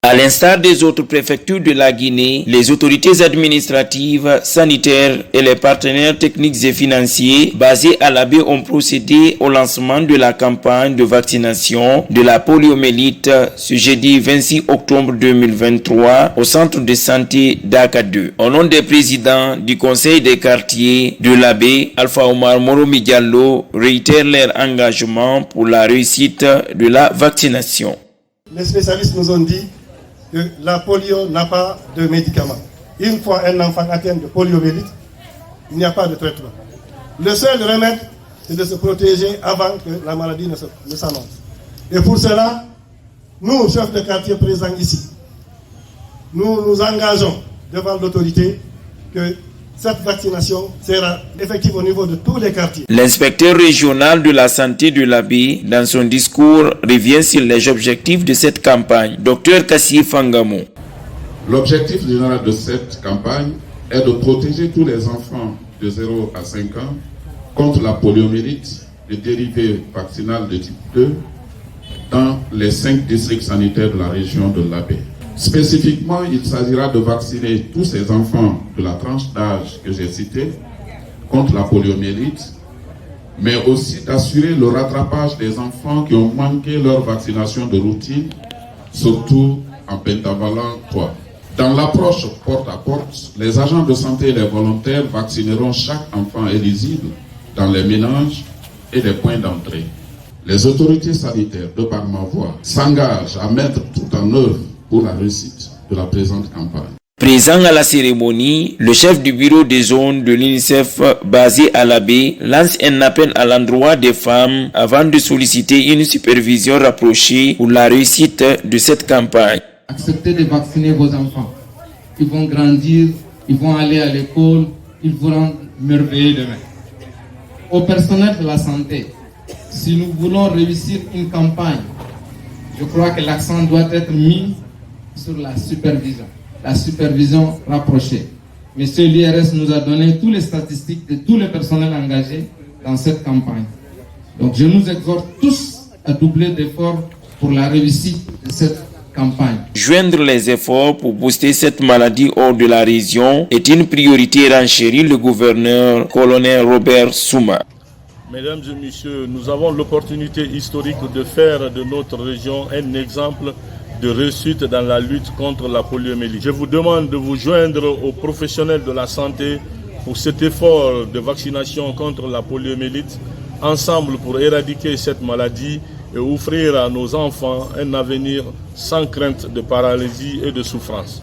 À l'instar des autres préfectures de la Guinée, les autorités administratives, sanitaires et les partenaires techniques et financiers basés à l'Abbé ont procédé au lancement de la campagne de vaccination de la poliomyélite ce jeudi 26 octobre 2023 au centre de santé d'Aka 2. Au nom des présidents du conseil des quartiers de l'Abbé, Alpha Omar Moromi Diallo réitère leur engagement pour la réussite de la vaccination. Les spécialistes nous ont dit que la polio n'a pas de médicament. Une fois un enfant atteint de poliomyélite, il n'y a pas de traitement. Le seul remède, c'est de se protéger avant que la maladie ne s'annonce. Et pour cela, nous, chefs de quartier présents ici, nous nous engageons devant l'autorité que cette vaccination sera effective au niveau de tous les quartiers. L'inspecteur régional de la santé de l'Abbé, dans son discours, revient sur les objectifs de cette campagne. Dr Kassi Fangamo. L'objectif général de cette campagne est de protéger tous les enfants de 0 à 5 ans contre la poliomyélite, le dérivé vaccinal de type 2, dans les 5 districts sanitaires de la région de l'Abbé. Spécifiquement, il s'agira de vacciner tous ces enfants de la tranche d'âge que j'ai citée contre la poliomyélite, mais aussi d'assurer le rattrapage des enfants qui ont manqué leur vaccination de routine, surtout en pentavalent 3. Dans l'approche porte à porte, les agents de santé et les volontaires vaccineront chaque enfant éligible dans les ménages et les points d'entrée. Les autorités sanitaires, de par ma voix, s'engagent à mettre tout en œuvre pour la réussite de la présente campagne. Présent à la cérémonie, le chef du bureau des zones de l'UNICEF basé à l'Abbé lance un appel à l'endroit des femmes avant de solliciter une supervision rapprochée pour la réussite de cette campagne. Acceptez de vacciner vos enfants. Ils vont grandir, ils vont aller à l'école, ils vont rendre merveilleux demain. Au personnel de la santé, si nous voulons réussir une campagne, je crois que l'accent doit être mis sur la supervision rapprochée. Monsieur l'IRS nous a donné toutes les statistiques de tous les personnels engagés dans cette campagne. Donc je nous exhorte tous à doubler d'efforts pour la réussite de cette campagne. Joindre les efforts pour booster cette maladie hors de la région est une priorité, renchérit le gouverneur colonel Robert Souma. Mesdames et messieurs, nous avons l'opportunité historique de faire de notre région un exemple de réussite dans la lutte contre la poliomyélite. Je vous demande de vous joindre aux professionnels de la santé pour cet effort de vaccination contre la poliomyélite, ensemble pour éradiquer cette maladie et offrir à nos enfants un avenir sans crainte de paralysie et de souffrance.